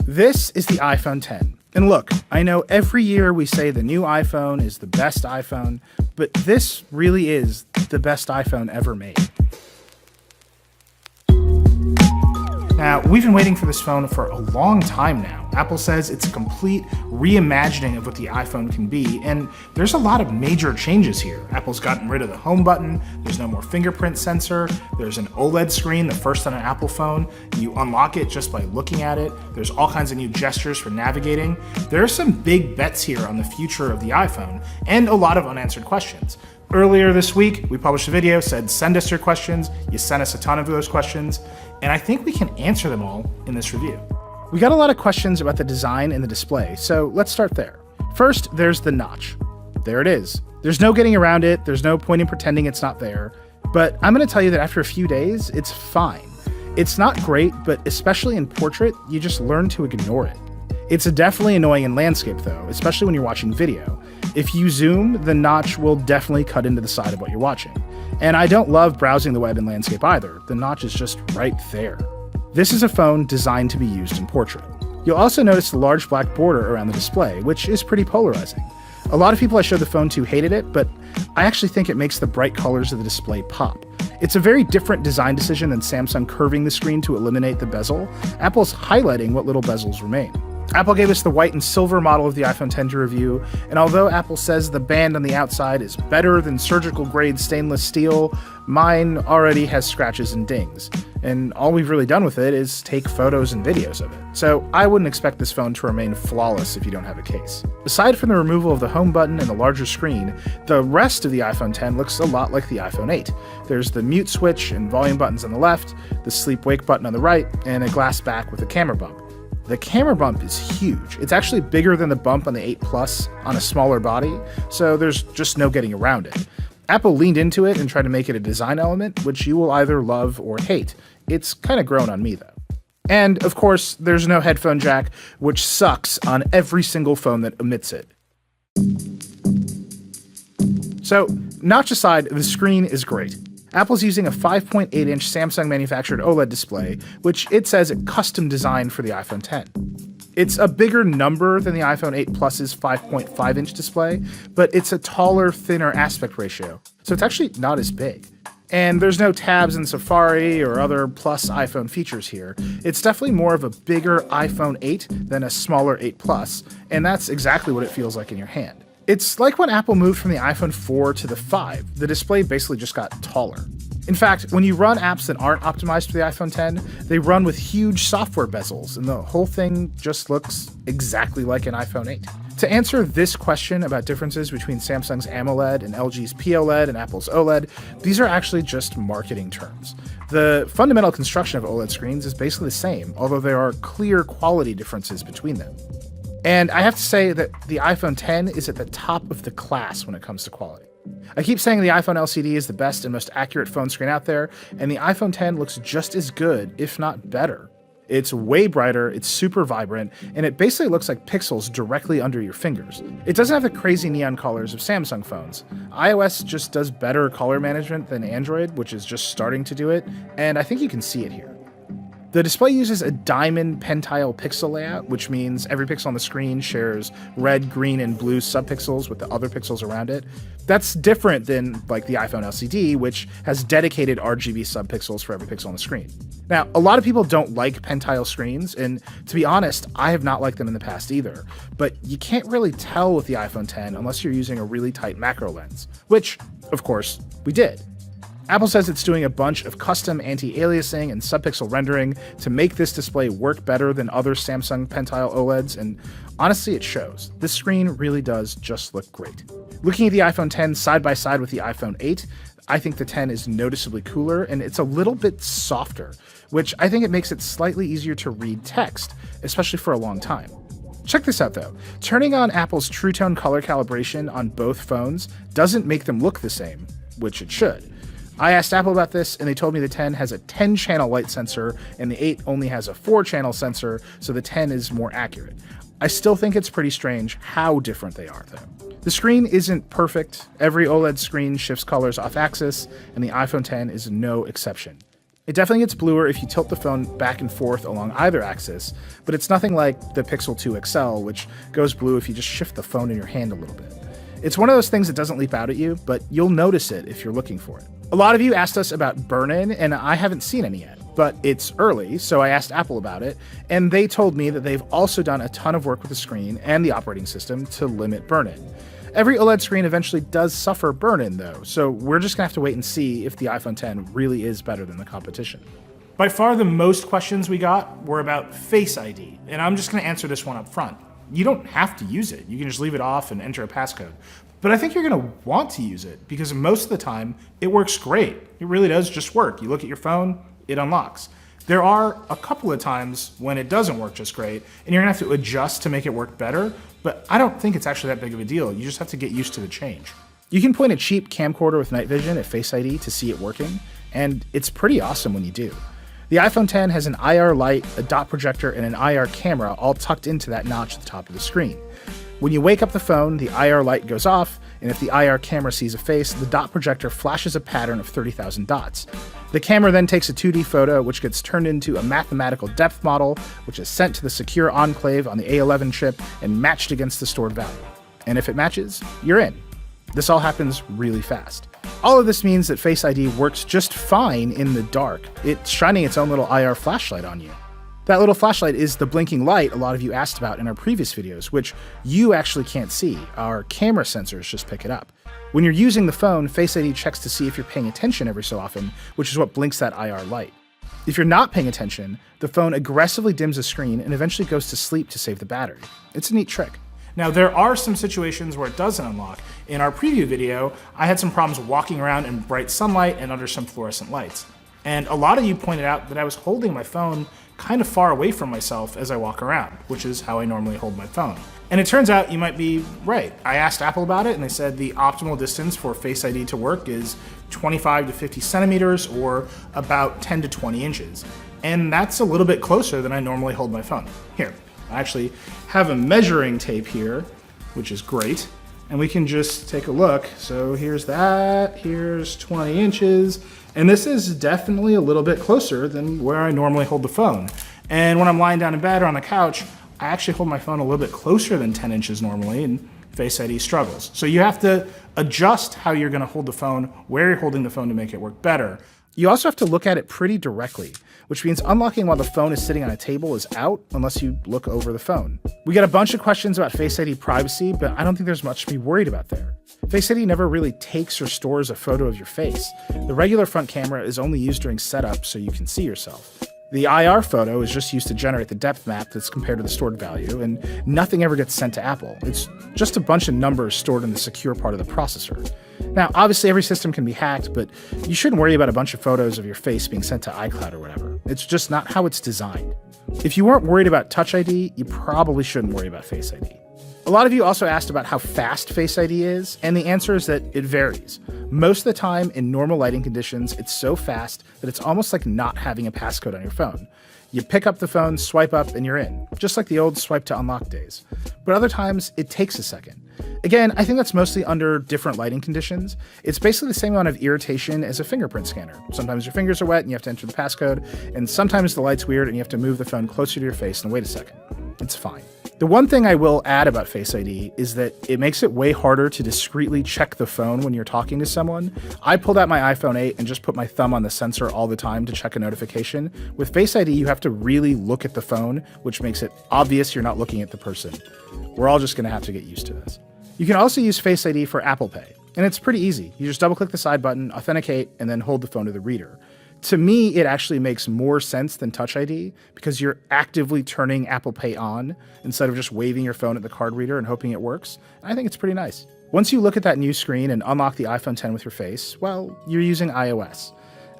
This is the iPhone 10. And look, I know every year we say the new iPhone is the best iPhone, but this really is the best iPhone ever made. Now, we've been waiting for this phone for a long time now. Apple says it's a complete reimagining of what the iPhone can be, and there's a lot of major changes here. Apple's gotten rid of the home button, there's no more fingerprint sensor, there's an OLED screen, the first on an Apple phone. You unlock it just by looking at it. There's all kinds of new gestures for navigating. There are some big bets here on the future of the iPhone, and a lot of unanswered questions. Earlier this week, we published a video, said send us your questions. You sent us a ton of those questions, and I think we can answer them all in this review. We got a lot of questions about the design and the display, so let's start there. First, there's the notch. There it is. There's no getting around it, there's no point in pretending it's not there, but I'm gonna tell you that after a few days, it's fine. It's not great, but especially in portrait, you just learn to ignore it. It's definitely annoying in landscape though, especially when you're watching video. If you zoom, the notch will definitely cut into the side of what you're watching. And I don't love browsing the web in landscape either. The notch is just right there. This is a phone designed to be used in portrait. You'll also notice the large black border around the display, which is pretty polarizing. A lot of people I showed the phone to hated it, but I actually think it makes the bright colors of the display pop. It's a very different design decision than Samsung curving the screen to eliminate the bezel. Apple's highlighting what little bezels remain. Apple gave us the white and silver model of the iPhone 10 to review, and although Apple says the band on the outside is better than surgical grade stainless steel, mine already has scratches and dings. And all we've really done with it is take photos and videos of it. So I wouldn't expect this phone to remain flawless if you don't have a case. Aside from the removal of the home button and the larger screen, the rest of the iPhone 10 looks a lot like the iPhone 8. There's the mute switch and volume buttons on the left, the sleep-wake button on the right, and a glass back with a camera bump. The camera bump is huge. It's actually bigger than the bump on the 8 Plus on a smaller body, so there's just no getting around it. Apple leaned into it and tried to make it a design element, which you will either love or hate. It's kind of grown on me though. And of course, there's no headphone jack, which sucks on every single phone that omits it. So, notch aside, the screen is great. Apple's using a 5.8-inch Samsung-manufactured OLED display, which it says it custom designed for the iPhone 10. It's a bigger number than the iPhone 8 Plus's 5.5-inch display, but it's a taller, thinner aspect ratio, so it's actually not as big. And there's no tabs in Safari or other Plus iPhone features here. It's definitely more of a bigger iPhone 8 than a smaller 8 Plus, and that's exactly what it feels like in your hand. It's like when Apple moved from the iPhone 4 to the 5, the display basically just got taller. In fact, when you run apps that aren't optimized for the iPhone 10, they run with huge software bezels, and the whole thing just looks exactly like an iPhone 8. To answer this question about differences between Samsung's AMOLED and LG's POLED and Apple's OLED, these are actually just marketing terms. The fundamental construction of OLED screens is basically the same, although there are clear quality differences between them. And I have to say that the iPhone 10 is at the top of the class when it comes to quality. I keep saying the iPhone LCD is the best and most accurate phone screen out there, and the iPhone 10 looks just as good, if not better. It's way brighter, it's super vibrant, and it basically looks like pixels directly under your fingers. It doesn't have the crazy neon colors of Samsung phones. iOS just does better color management than Android, which is just starting to do it, and I think you can see it here. The display uses a diamond pentile pixel layout, which means every pixel on the screen shares red, green, and blue subpixels with the other pixels around it. That's different than like the iPhone LCD, which has dedicated RGB subpixels for every pixel on the screen. Now, a lot of people don't like pentile screens, and to be honest, I have not liked them in the past either, but you can't really tell with the iPhone 10 unless you're using a really tight macro lens, which, of course, we did. Apple says it's doing a bunch of custom anti-aliasing and subpixel rendering to make this display work better than other Samsung Pentile OLEDs, and honestly, it shows. This screen really does just look great. Looking at the iPhone 10 side by side with the iPhone 8, I think the 10 is noticeably cooler and it's a little bit softer, which I think it makes it slightly easier to read text, especially for a long time. Check this out though. Turning on Apple's True Tone color calibration on both phones doesn't make them look the same, which it should. I asked Apple about this, and they told me the 10 has a 10-channel light sensor, and the 8 only has a 4-channel sensor, so the 10 is more accurate. I still think it's pretty strange how different they are, though. The screen isn't perfect. Every OLED screen shifts colors off-axis, and the iPhone 10 is no exception. It definitely gets bluer if you tilt the phone back and forth along either axis, but it's nothing like the Pixel 2 XL, which goes blue if you just shift the phone in your hand a little bit. It's one of those things that doesn't leap out at you, but you'll notice it if you're looking for it. A lot of you asked us about burn-in, and I haven't seen any yet, but it's early, so I asked Apple about it, and they told me that they've also done a ton of work with the screen and the operating system to limit burn-in. Every OLED screen eventually does suffer burn-in though, so we're just gonna have to wait and see if the iPhone X really is better than the competition. By far the most questions we got were about Face ID, and I'm just gonna answer this one up front. You don't have to use it. You can just leave it off and enter a passcode. But I think you're gonna want to use it because most of the time it works great. It really does just work. You look at your phone, it unlocks. There are a couple of times when it doesn't work just great, and you're gonna have to adjust to make it work better, but I don't think it's actually that big of a deal. You just have to get used to the change. You can point a cheap camcorder with night vision at Face ID to see it working, and it's pretty awesome when you do. The iPhone X has an IR light, a dot projector, and an IR camera all tucked into that notch at the top of the screen. When you wake up the phone, the IR light goes off, and if the IR camera sees a face, the dot projector flashes a pattern of 30,000 dots. The camera then takes a 2D photo, which gets turned into a mathematical depth model, which is sent to the secure enclave on the A11 chip and matched against the stored value. And if it matches, you're in. This all happens really fast. All of this means that Face ID works just fine in the dark. It's shining its own little IR flashlight on you. That little flashlight is the blinking light a lot of you asked about in our previous videos, which you actually can't see. Our camera sensors just pick it up. When you're using the phone, Face ID checks to see if you're paying attention every so often, which is what blinks that IR light. If you're not paying attention, the phone aggressively dims the screen and eventually goes to sleep to save the battery. It's a neat trick. Now, there are some situations where it doesn't unlock. In our preview video, I had some problems walking around in bright sunlight and under some fluorescent lights. And a lot of you pointed out that I was holding my phone kind of far away from myself as I walk around, which is how I normally hold my phone. And it turns out you might be right. I asked Apple about it and they said the optimal distance for Face ID to work is 25 to 50 centimeters or about 10 to 20 inches. And that's a little bit closer than I normally hold my phone. Here, I actually have a measuring tape here, which is great. And we can just take a look. So here's that, here's 20 inches. And this is definitely a little bit closer than where I normally hold the phone. And when I'm lying down in bed or on the couch, I actually hold my phone a little bit closer than 10 inches normally, and Face ID struggles. So you have to adjust how you're gonna hold the phone, where you're holding the phone to make it work better. You also have to look at it pretty directly, which means unlocking while the phone is sitting on a table is out unless you look over the phone. We got a bunch of questions about Face ID privacy, but I don't think there's much to be worried about there. Face ID never really takes or stores a photo of your face. The regular front camera is only used during setup so you can see yourself. The IR photo is just used to generate the depth map that's compared to the stored value, and nothing ever gets sent to Apple. It's just a bunch of numbers stored in the secure part of the processor. Now, obviously every system can be hacked, but you shouldn't worry about a bunch of photos of your face being sent to iCloud or whatever. It's just not how it's designed. If you weren't worried about Touch ID, you probably shouldn't worry about Face ID. A lot of you also asked about how fast Face ID is, and the answer is that it varies. Most of the time, in normal lighting conditions, it's so fast that it's almost like not having a passcode on your phone. You pick up the phone, swipe up, and you're in, just like the old swipe to unlock days. But other times, it takes a second. Again, I think that's mostly under different lighting conditions. It's basically the same amount of irritation as a fingerprint scanner. Sometimes your fingers are wet and you have to enter the passcode, and sometimes the light's weird and you have to move the phone closer to your face and wait a second. It's fine. The one thing I will add about Face ID is that it makes it way harder to discreetly check the phone when you're talking to someone. I pulled out my iPhone 8 and just put my thumb on the sensor all the time to check a notification. With Face ID, you have to really look at the phone, which makes it obvious you're not looking at the person. We're all just going to have to get used to this. You can also use Face ID for Apple Pay, and it's pretty easy. You just double-click the side button, authenticate, and then hold the phone to the reader. To me, it actually makes more sense than Touch ID because you're actively turning Apple Pay on instead of just waving your phone at the card reader and hoping it works. And I think it's pretty nice. Once you look at that new screen and unlock the iPhone X with your face, well, you're using iOS.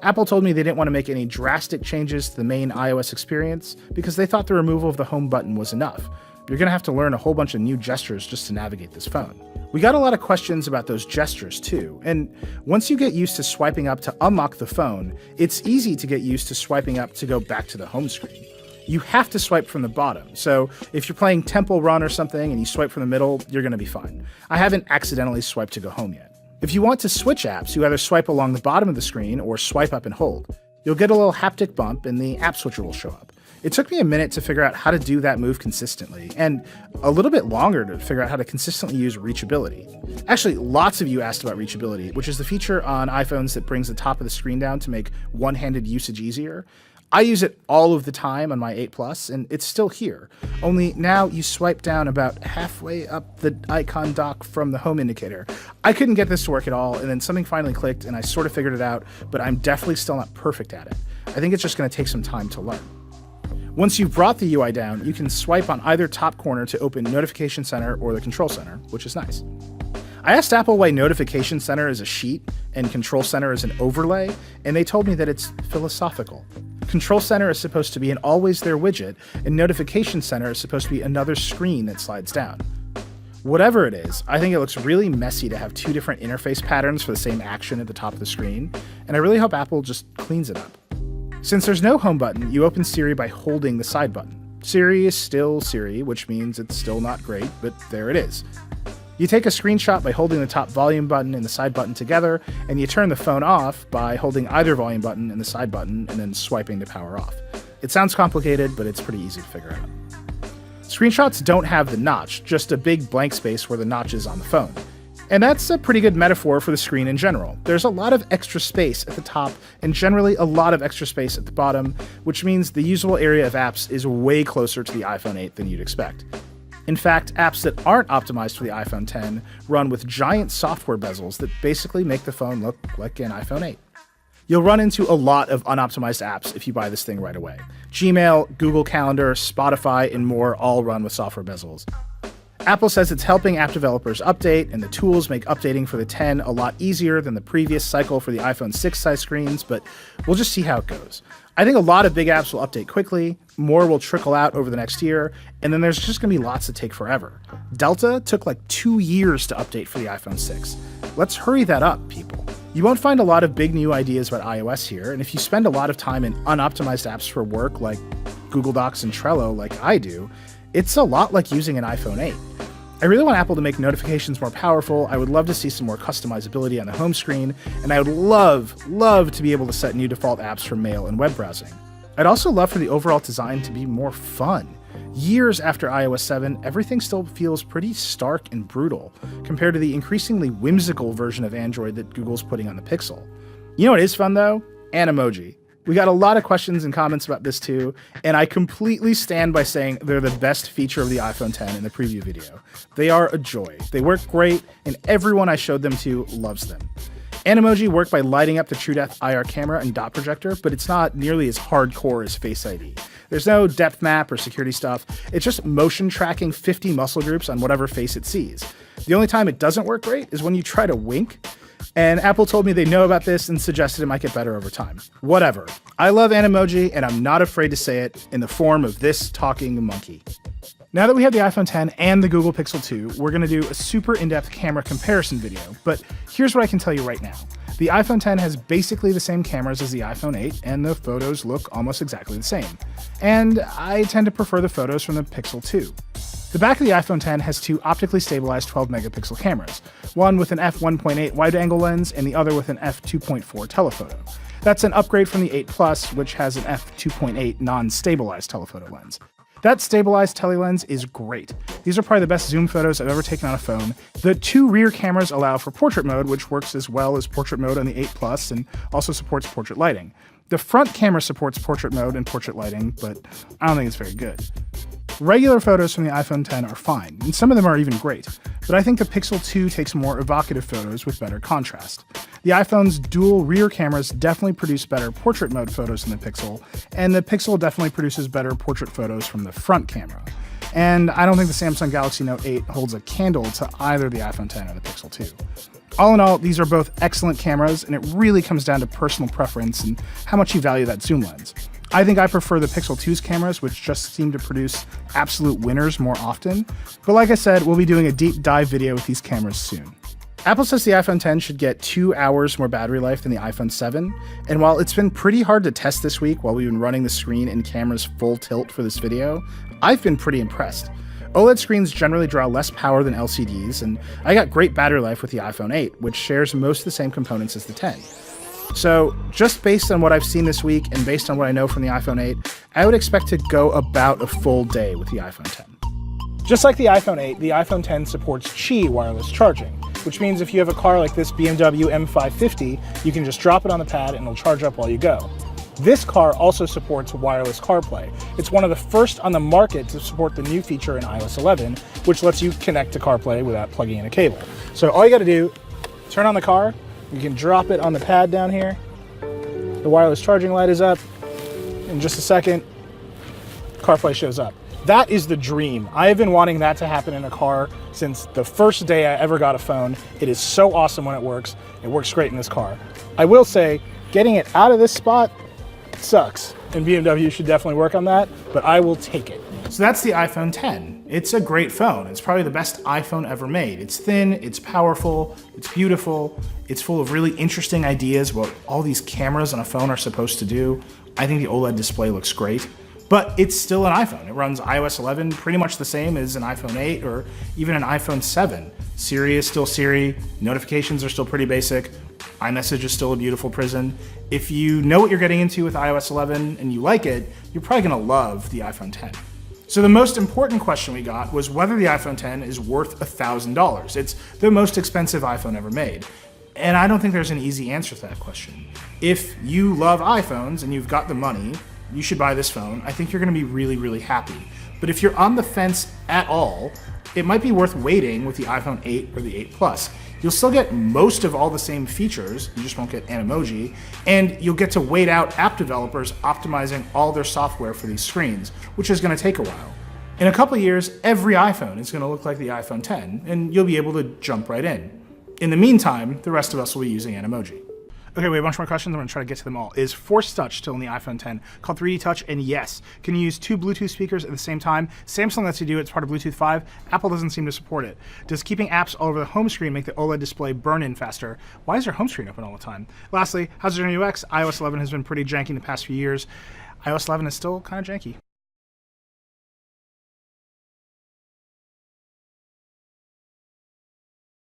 Apple told me they didn't want to make any drastic changes to the main iOS experience because they thought the removal of the home button was enough. You're going to have to learn a whole bunch of new gestures just to navigate this phone. We got a lot of questions about those gestures too, and once you get used to swiping up to unlock the phone, it's easy to get used to swiping up to go back to the home screen. You have to swipe from the bottom, so if you're playing Temple Run or something and you swipe from the middle, you're going to be fine. I haven't accidentally swiped to go home yet. If you want to switch apps, you either swipe along the bottom of the screen or swipe up and hold. You'll get a little haptic bump and the app switcher will show up. It took me a minute to figure out how to do that move consistently, and a little bit longer to figure out how to consistently use reachability. Actually, lots of you asked about reachability, which is the feature on iPhones that brings the top of the screen down to make one-handed usage easier. I use it all of the time on my 8 Plus, and it's still here. Only now you swipe down about halfway up the icon dock from the home indicator. I couldn't get this to work at all, and then something finally clicked, and I sort of figured it out, but I'm definitely still not perfect at it. I think it's just going to take some time to learn. Once you've brought the UI down, you can swipe on either top corner to open Notification Center or the Control Center, which is nice. I asked Apple why Notification Center is a sheet and Control Center is an overlay, and they told me that it's philosophical. Control Center is supposed to be an always there widget, and Notification Center is supposed to be another screen that slides down. Whatever it is, I think it looks really messy to have two different interface patterns for the same action at the top of the screen, and I really hope Apple just cleans it up. Since there's no home button, you open Siri by holding the side button. Siri is still Siri, which means it's still not great, but there it is. You take a screenshot by holding the top volume button and the side button together, and you turn the phone off by holding either volume button and the side button and then swiping to power off. It sounds complicated, but it's pretty easy to figure out. Screenshots don't have the notch, just a big blank space where the notch is on the phone. And that's a pretty good metaphor for the screen in general. There's a lot of extra space at the top and generally a lot of extra space at the bottom, which means the usable area of apps is way closer to the iPhone 8 than you'd expect. In fact, apps that aren't optimized for the iPhone 10 run with giant software bezels that basically make the phone look like an iPhone 8. You'll run into a lot of unoptimized apps if you buy this thing right away. Gmail, Google Calendar, Spotify, and more all run with software bezels. Apple says it's helping app developers update, and the tools make updating for the 10 a lot easier than the previous cycle for the iPhone 6 size screens, but we'll just see how it goes. I think a lot of big apps will update quickly, more will trickle out over the next year, and then there's just going to be lots that take forever. Delta took like 2 years to update for the iPhone 6. Let's hurry that up, people. You won't find a lot of big new ideas about iOS here, and if you spend a lot of time in unoptimized apps for work like Google Docs and Trello like I do, it's a lot like using an iPhone 8. I really want Apple to make notifications more powerful. I would love to see some more customizability on the home screen, and I would love to be able to set new default apps for mail and web browsing. I'd also love for the overall design to be more fun. Years after iOS 7, everything still feels pretty stark and brutal compared to the increasingly whimsical version of Android that Google's putting on the Pixel. You know what is fun though? Animoji. We got a lot of questions and comments about this too, and I completely stand by saying they're the best feature of the iPhone 10 in the preview video. They are a joy. They work great, and everyone I showed them to loves them. Animoji work by lighting up the TrueDepth IR camera and dot projector, but it's not nearly as hardcore as Face ID. There's no depth map or security stuff. It's just motion tracking 50 muscle groups on whatever face it sees. The only time it doesn't work great is when you try to wink. And Apple told me they know about this and suggested it might get better over time. Whatever. I love Animoji, and I'm not afraid to say it in the form of this talking monkey. Now that we have the iPhone 10 and the Google Pixel 2, we're going to do a super in-depth camera comparison video. But here's what I can tell you right now. The iPhone 10 has basically the same cameras as the iPhone 8, and the photos look almost exactly the same. And I tend to prefer the photos from the Pixel 2. The back of the iPhone 10 has two optically stabilized 12-megapixel cameras, one with an f1.8 wide-angle lens and the other with an f2.4 telephoto. That's an upgrade from the 8 Plus, which has an f2.8 non-stabilized telephoto lens. That stabilized telelens is great. These are probably the best zoom photos I've ever taken on a phone. The two rear cameras allow for portrait mode, which works as well as portrait mode on the 8 Plus and also supports portrait lighting. The front camera supports portrait mode and portrait lighting, but I don't think it's very good. Regular photos from the iPhone 10 are fine, and some of them are even great, but I think the Pixel 2 takes more evocative photos with better contrast. The iPhone's dual rear cameras definitely produce better portrait mode photos than the Pixel, and the Pixel definitely produces better portrait photos from the front camera. And I don't think the Samsung Galaxy Note 8 holds a candle to either the iPhone 10 or the Pixel 2. All in all, these are both excellent cameras, and it really comes down to personal preference and how much you value that zoom lens. I think I prefer the Pixel 2's cameras, which just seem to produce absolute winners more often. But like I said, we'll be doing a deep dive video with these cameras soon. Apple says the iPhone 10 should get 2 hours more battery life than the iPhone 7. And while it's been pretty hard to test this week while we've been running the screen and cameras full tilt for this video, I've been pretty impressed. OLED screens generally draw less power than LCDs, and I got great battery life with the iPhone 8, which shares most of the same components as the 10. So just based on what I've seen this week and based on what I know from the iPhone 8, I would expect to go about a full day with the iPhone 10. Just like the iPhone 8, the iPhone 10 supports Qi wireless charging, which means if you have a car like this BMW M550, you can just drop it on the pad and it'll charge up while you go. This car also supports wireless CarPlay. It's one of the first on the market to support the new feature in iOS 11, which lets you connect to CarPlay without plugging in a cable. So all you gotta do, turn on the car, you can drop it on the pad down here. The wireless charging light is up. In just a second, CarPlay shows up. That is the dream. I have been wanting that to happen in a car since the first day I ever got a phone. It is so awesome when it works. It works great in this car. I will say, getting it out of this spot sucks, and BMW should definitely work on that, but I will take it. So that's the iPhone 10. It's a great phone. It's probably the best iPhone ever made. It's thin, it's powerful, it's beautiful, it's full of really interesting ideas what all these cameras on a phone are supposed to do. I think the OLED display looks great, but it's still an iPhone. It runs iOS 11 pretty much the same as an iPhone 8 or even an iPhone 7. Siri is still Siri, notifications are still pretty basic, iMessage is still a beautiful prison. If you know what you're getting into with iOS 11 and you like it, you're probably gonna love the iPhone 10. So the most important question we got was whether the iPhone 10 is worth $1,000. It's the most expensive iPhone ever made. And I don't think there's an easy answer to that question. If you love iPhones and you've got the money, you should buy this phone. I think you're gonna be really, really happy. But if you're on the fence at all, it might be worth waiting with the iPhone 8 or the 8 Plus. You'll still get most of all the same features, you just won't get Animoji, and you'll get to wait out app developers optimizing all their software for these screens, which is gonna take a while. In a couple of years, every iPhone is gonna look like the iPhone 10, and you'll be able to jump right in. In the meantime, the rest of us will be using Animoji. Okay, we have a bunch more questions. I'm gonna try to get to them all. Is Force Touch still in the iPhone 10 called 3D Touch? And yes. Can you use two Bluetooth speakers at the same time? Samsung lets you do it. It's part of Bluetooth 5. Apple doesn't seem to support it. Does keeping apps all over the home screen make the OLED display burn in faster? Why is your home screen open all the time? Lastly, how's your new UX? iOS 11 has been pretty janky in the past few years. iOS 11 is still kind of janky.